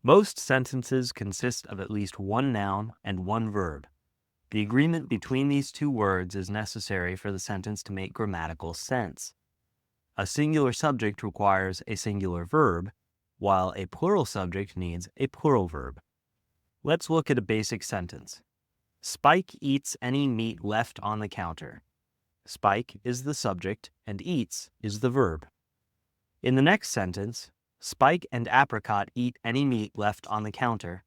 Most sentences consist of at least one noun and one verb. The agreement between these two words is necessary for the sentence to make grammatical sense. A singular subject requires a singular verb, while a plural subject needs a plural verb. Let's look at a basic sentence. Spike eats any meat left on the counter. Spike is the subject and eats is the verb. In the next sentence, Spike and Apricot eat any meat left on the counter.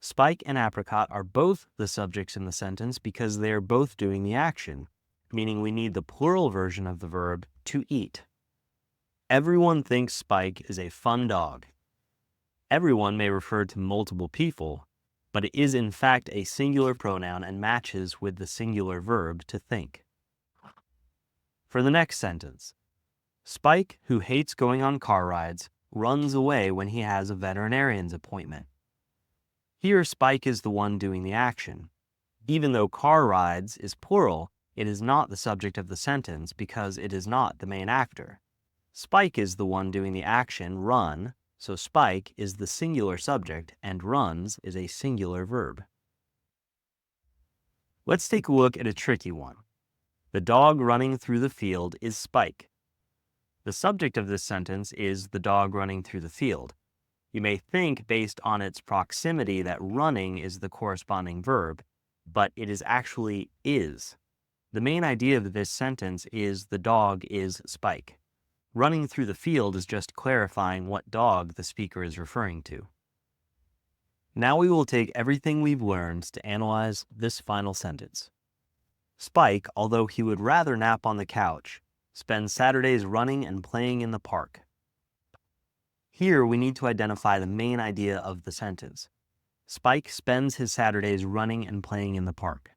Spike and Apricot are both the subjects in the sentence because they are both doing the action, meaning we need the plural version of the verb to eat. Everyone thinks Spike is a fun dog. Everyone may refer to multiple people, but it is in fact a singular pronoun and matches with the singular verb to think. For the next sentence, Spike, who hates going on car rides, runs away when he has a veterinarian's appointment. Here, Spike is the one doing the action. Even though car rides is plural, it is not the subject of the sentence because it is not the main actor. Spike is the one doing the action, run, so Spike is the singular subject and runs is a singular verb. Let's take a look at a tricky one. The dog running through the field is Spike. The subject of this sentence is the dog running through the field. You may think based on its proximity that running is the corresponding verb, but it is actually is. The main idea of this sentence is the dog is Spike. Running through the field is just clarifying what dog the speaker is referring to. Now we will take everything we've learned to analyze this final sentence. Spike, although he would rather nap on the couch, spends Saturdays running and playing in the park. Here we need to identify the main idea of the sentence. Spike spends his Saturdays running and playing in the park.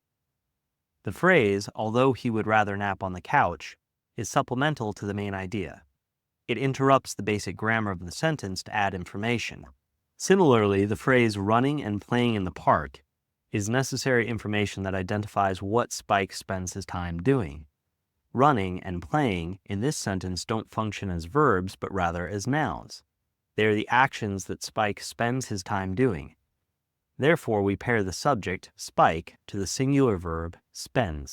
The phrase, although he would rather nap on the couch, is supplemental to the main idea. It interrupts the basic grammar of the sentence to add information. Similarly, the phrase running and playing in the park is necessary information that identifies what Spike spends his time doing. Running and playing in this sentence don't function as verbs, but rather as nouns. They are the actions that Spike spends his time doing. Therefore, we pair the subject, Spike, to the singular verb, spends.